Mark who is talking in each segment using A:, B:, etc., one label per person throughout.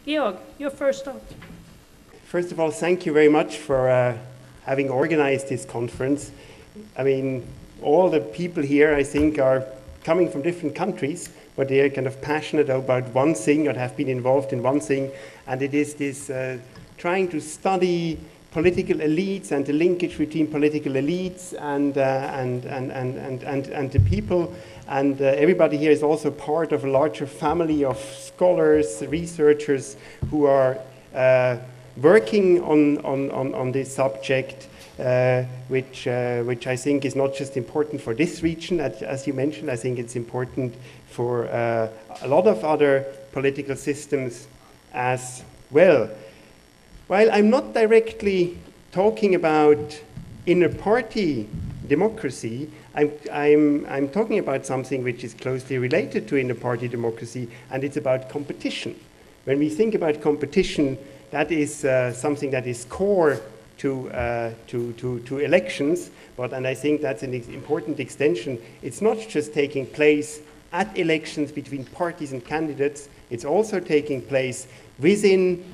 A: Georg, your first thought.
B: First of all, thank you very much for having organized this conference. I mean, all the people here, I think, are coming from different countries, but they are kind of passionate about one thing or have been involved in one thing, and it is this trying to study political elites and the linkage between political elites and the people. And everybody here is also part of a larger family of scholars, researchers who are working on this subject, which I think is not just important for this region, as you mentioned. I think it's important for a lot of other political systems as well. While I'm not directly talking about inner party democracy, I'm talking about something which is closely related to inner party democracy, and it's about competition. When we think about competition, that is something that is core to elections, and I think that's an important extension. It's not just taking place at elections between parties and candidates, it's also taking place within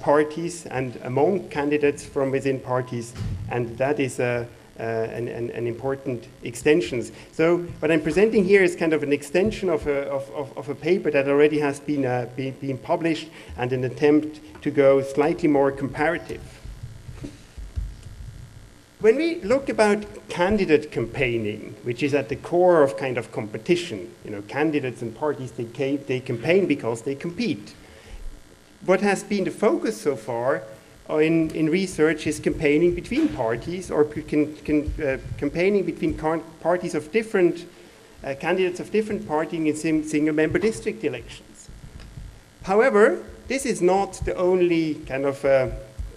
B: parties and among candidates from within parties, and that is an important extension. So what I'm presenting here is kind of an extension of a paper that already has been published, and an attempt to go slightly more comparative. When we look about candidate campaigning, which is at the core of kind of competition, you know, candidates and parties, they campaign because they compete. What has been the focus so far in research is campaigning between parties, or campaigning between parties of different, candidates of different parties in single-member district elections. However, this is not the only kind of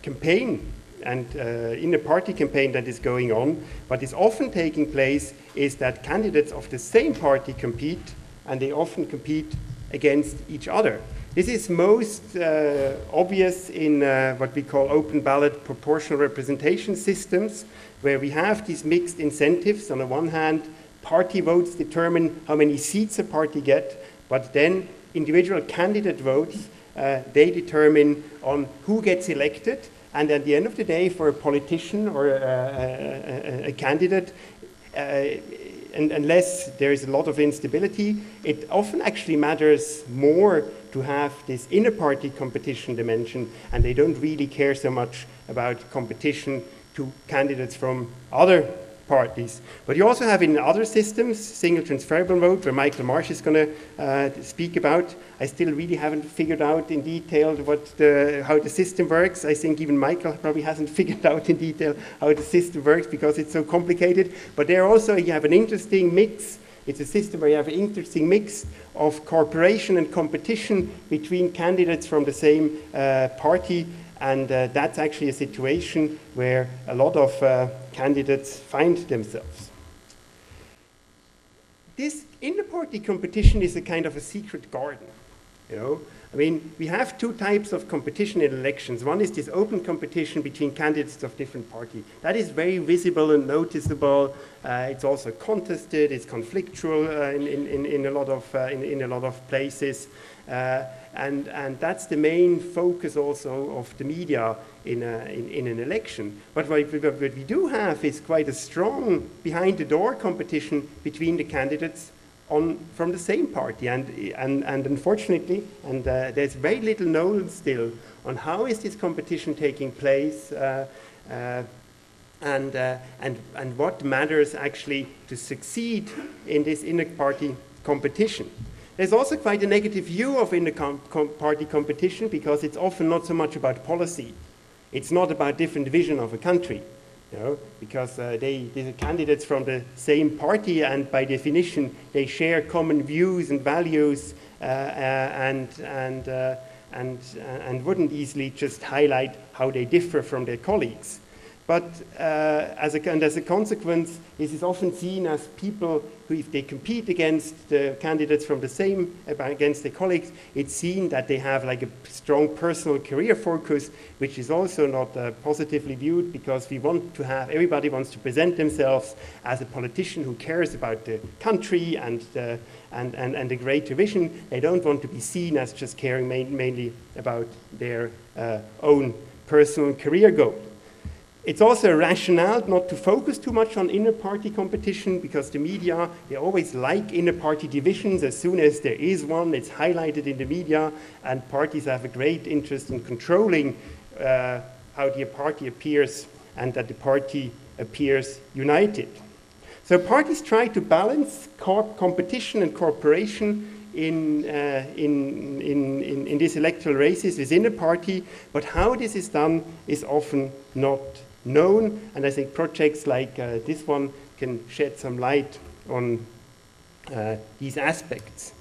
B: campaign and inter-party campaign that is going on. What is often taking place is that candidates of the same party compete, and they often compete against each other. This is most obvious in what we call open ballot proportional representation systems, where we have these mixed incentives. On the one hand, party votes determine how many seats a party gets, but then individual candidate votes, they determine on who gets elected. And at the end of the day, for a politician or a candidate, and unless there is a lot of instability, it often actually matters more to have this inner party competition dimension, and they don't really care so much about competition to candidates from other parties. But you also have in other systems, single transferable vote, where Michael Marsh is going to speak about. I still really haven't figured out in detail how the system works. I think even Michael probably hasn't figured out in detail how the system works because it's so complicated. But there also you have an interesting mix. It's a system where you have an interesting mix of cooperation and competition between candidates from the same party. And that's actually a situation where a lot of candidates find themselves. This inter-party competition is a kind of a secret garden. You know? I mean, we have two types of competition in elections. One is this open competition between candidates of different parties. That is very visible and noticeable. It's also contested. It's conflictual in a lot of places. And that's the main focus also of the media in an election. But what we do have is quite a strong behind-the-door competition between the candidates from the same party. And unfortunately, there's very little known still on how is this competition taking place and what matters actually to succeed in this inter-party competition. There's also quite a negative view of inter-party competition because it's often not so much about policy. It's not about different vision of a country, you know, because these are candidates from the same party, and by definition they share common views and values and wouldn't easily just highlight how they differ from their colleagues. But as a consequence, this is often seen as people who, if they compete against the candidates from the same, against their colleagues, it's seen that they have like a strong personal career focus, which is also not positively viewed, because we want to have, everybody wants to present themselves as a politician who cares about the country and the greater vision. They don't want to be seen as just caring mainly about their own personal career goal. It's also a rationale not to focus too much on inner-party competition, because the media, they always like inner-party divisions. As soon as there is one, it's highlighted in the media, and parties have a great interest in controlling how the party appears and that the party appears united. So parties try to balance competition and cooperation in these electoral races within a party, but how this is done is often not known, and I think projects like this one can shed some light on these aspects.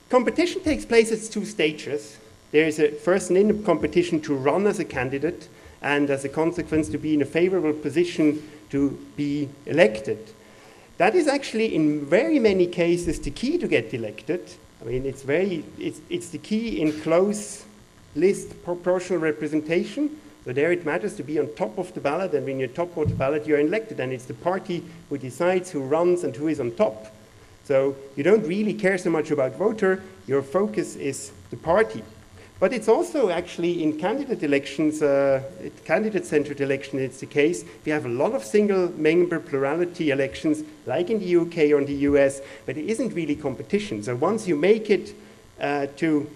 B: Competition takes place at two stages. There is first an inner competition to run as a candidate, and as a consequence to be in a favorable position to be elected. That is actually in very many cases the key to get elected. I mean, it's the key in close list proportional representation. So there it matters to be on top of the ballot, and when you're top of the ballot, you're elected, and it's the party who decides who runs and who is on top. So you don't really care so much about voter, your focus is the party. But it's also actually in candidate elections, candidate-centered election, it's the case. We have a lot of single-member plurality elections, like in the UK or in the US, but it isn't really competition. So once you make it to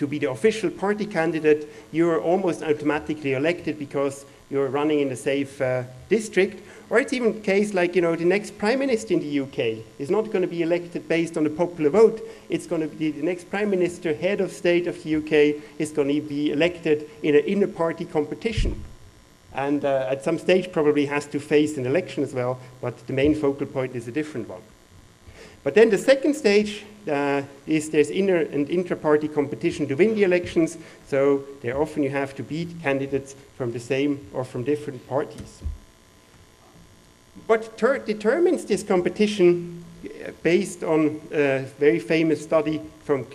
B: be the official party candidate, you're almost automatically elected because you're running in a safe district. Or it's even the case like, you know, the next prime minister in the UK is not going to be elected based on a popular vote. It's going to be the next prime minister, head of state of the UK, is going to be elected in an inner party competition. And at some stage probably has to face an election as well, but the main focal point is a different one. But then the second stage is there's inner and intra-party competition to win the elections. So there often you have to beat candidates from the same or from different parties. What determines this competition, based on a very famous study from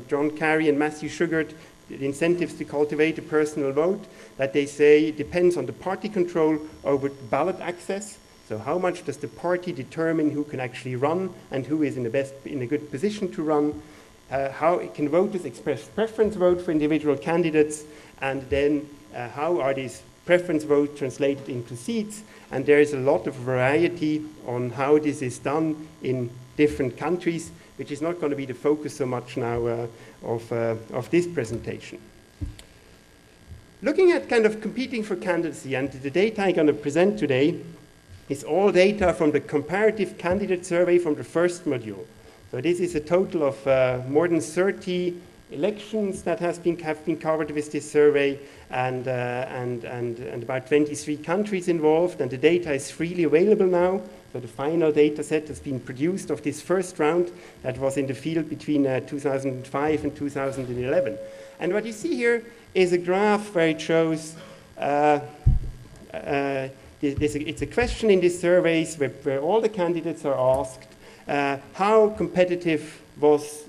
B: John Carey and Matthew Shugart, the incentives to cultivate a personal vote, that they say it depends on the party control over ballot access. So how much does the party determine who can actually run and who is in a good position to run? How can voters express preference vote for individual candidates? And then how are these preference votes translated into seats? And there is a lot of variety on how this is done in different countries, which is not going to be the focus so much now of this presentation. Looking at kind of competing for candidacy, and the data I'm going to present today is all data from the comparative candidate survey from the first module. So this is a total of more than 30 elections that have been covered with this survey, and about 23 countries involved, and the data is freely available now. So the final data set has been produced of this first round that was in the field between 2005 and 2011. And what you see here is a graph where it shows it's a question in these surveys where all the candidates are asked how competitive was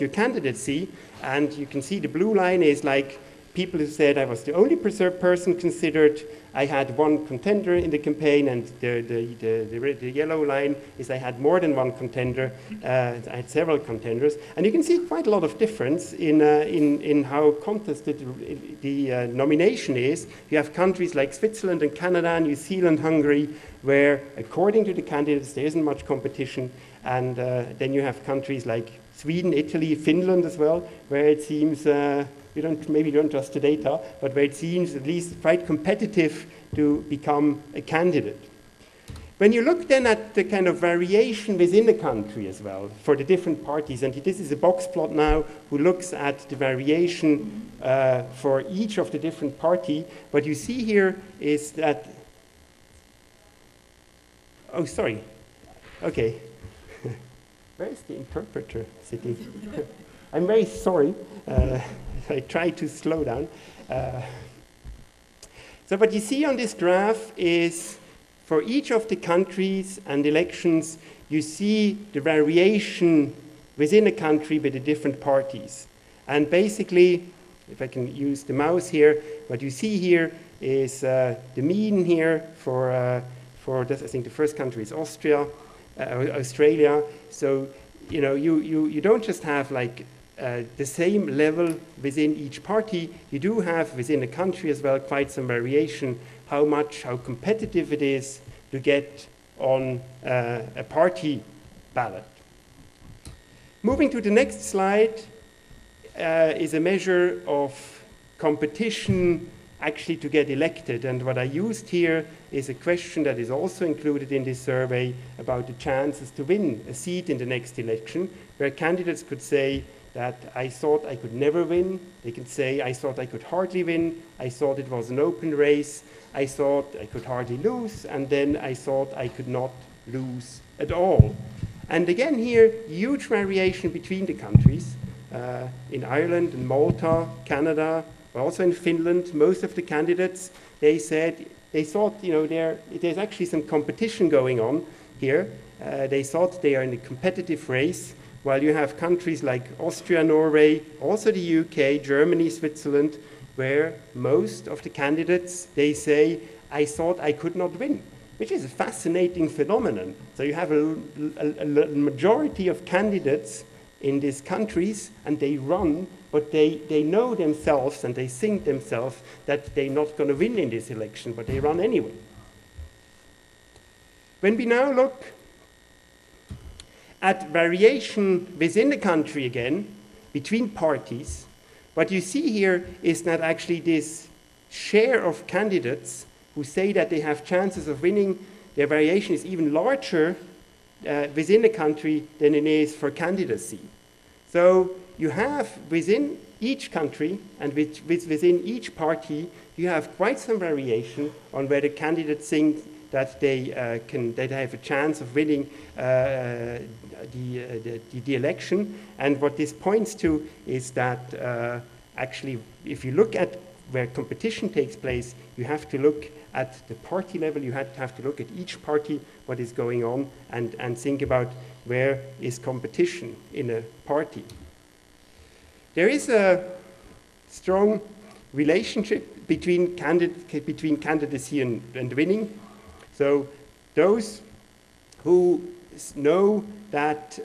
B: your candidacy, and you can see the blue line is like people who said I was the only person considered, I had one contender in the campaign, and the yellow line is I had more than one contender, I had several contenders, and you can see quite a lot of difference in how contested the nomination is. You have countries like Switzerland and Canada, New Zealand, Hungary, where according to the candidates there isn't much competition, and then you have countries like Sweden, Italy, Finland as well, where it seems maybe you don't trust the data, but where it seems at least quite competitive to become a candidate. When you look then at the kind of variation within the country as well for the different parties, and this is a box plot now who looks at the variation for each of the different parties, what you see here is that, oh, sorry, okay. Where's the interpreter sitting? I'm very sorry. I try to slow down. So what you see on this graph is for each of the countries and elections, you see the variation within a country with the different parties. And basically, if I can use the mouse here, what you see here is the mean here for this, I think the first country is Australia. So, you know, you don't just have like the same level within each party. You do have within a country as well quite some variation how competitive it is to get on a party ballot. Moving to the next slide is a measure of competition actually to get elected. And what I used here is a question that is also included in this survey about the chances to win a seat in the next election, where candidates could say that I thought I could never win. They could say I thought I could hardly win. I thought it was an open race. I thought I could hardly lose. And then I thought I could not lose at all. And again here, huge variation between the countries. In Ireland and Malta, Canada, but also in Finland, most of the candidates, they said, they thought, you know, there's actually some competition going on here. They thought they are in a competitive race, while you have countries like Austria, Norway, also the UK, Germany, Switzerland, where most of the candidates, they say, I thought I could not win, which is a fascinating phenomenon. So you have a majority of candidates in these countries, and they run, but they know themselves and they think themselves that they're not going to win in this election, but they run anyway. When we now look at variation within the country again, between parties, what you see here is that actually this share of candidates who say that they have chances of winning, their variation is even larger within a country than it is for candidacy. So you have within each country and within each party, you have quite some variation on whether candidates think that they have a chance of winning the election. And what this points to is that actually, if you look at where competition takes place, you have to look at the party level, you have to look at each party, what is going on, and think about where is competition in a party. There is a strong relationship between candidacy and winning. So those who know that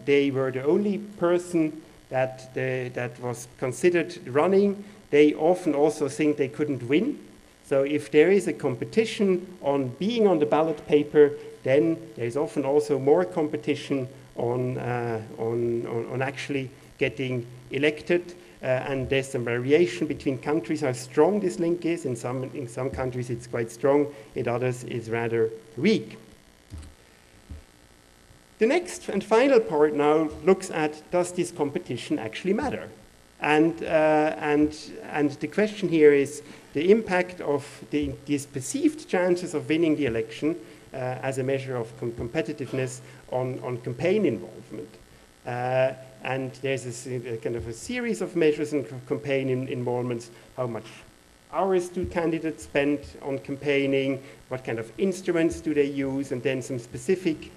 B: they were the only person that was considered running, they often also think they couldn't win. So if there is a competition on being on the ballot paper, then there's often also more competition on actually getting elected. And there's some variation between countries how strong this link is. In some countries it's quite strong, in others it's rather weak. The next and final part now looks at, does this competition actually matter? And the question here is the impact of these perceived chances of winning the election as a measure of competitiveness on campaign involvement. And there's a kind of a series of measures in campaign involvements. How much hours do candidates spend on campaigning? What kind of instruments do they use? And then some specific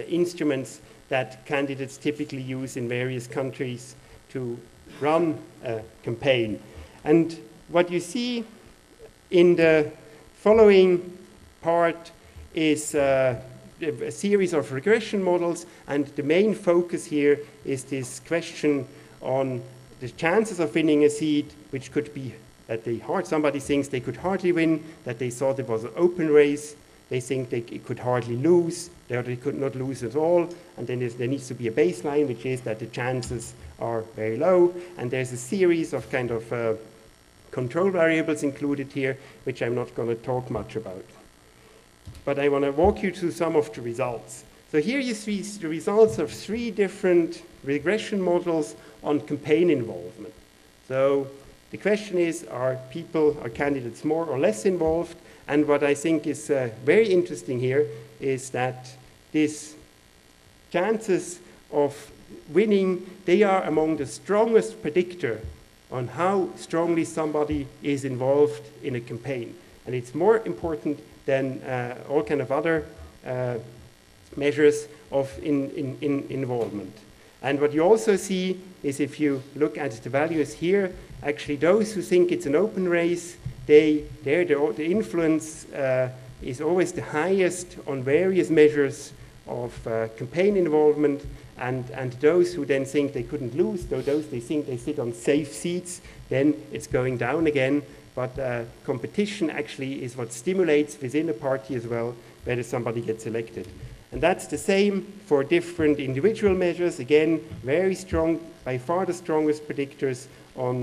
B: instruments that candidates typically use in various countries to run a campaign. And what you see in the following part is a series of regression models, and the main focus here is this question on the chances of winning a seat, which could be that somebody thinks they could hardly win, that they thought it was an open race, they think they could hardly lose, or they could not lose at all, and then there needs to be a baseline, which is that the chances are very low, and there's a series of kind of control variables included here, which I'm not going to talk much about. But I want to walk you through some of the results. So here you see the results of 3 different regression models on campaign involvement. So the question is, are candidates more or less involved? And what I think is very interesting here is that these chances of winning, they are among the strongest predictor on how strongly somebody is involved in a campaign. And it's more important than all kind of other measures of involvement. And what you also see is, if you look at the values here, actually those who think it's an open race, the influence is always the highest on various measures of campaign involvement, and those who then think they couldn't lose, though those they think they sit on safe seats, then it's going down again. But competition actually is what stimulates within a party as well, whether somebody gets elected. And that's the same for different individual measures. Again, very strong, by far the strongest predictors on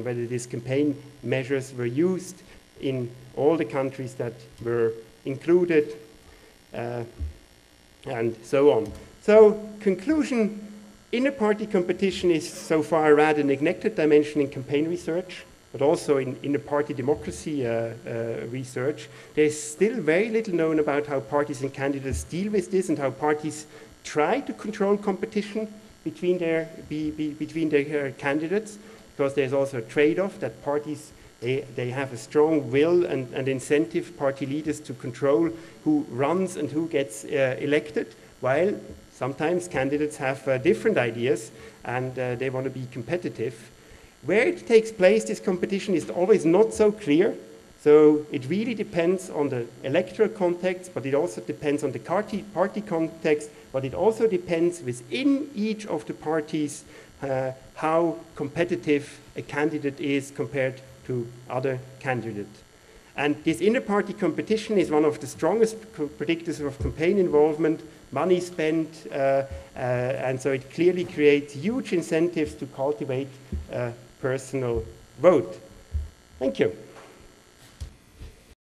B: whether these campaign measures were used in all the countries that were included, and so on. So, conclusion, inter-party competition is so far a rather neglected dimension in campaign research, but also in inter-party democracy research. There's still very little known about how parties and candidates deal with this and how parties try to control competition between their candidates, because there's also a trade-off that parties, they have a strong will and incentive, party leaders, to control who runs and who gets elected, while sometimes candidates have different ideas and they want to be competitive. Where it takes place, this competition is always not so clear. So it really depends on the electoral context, but it also depends on the party context, but it also depends within each of the parties how competitive a candidate is compared to other candidates. And this inter-party competition is one of the strongest predictors of campaign involvement, money spent, and so it clearly creates huge incentives to cultivate a personal vote. Thank you.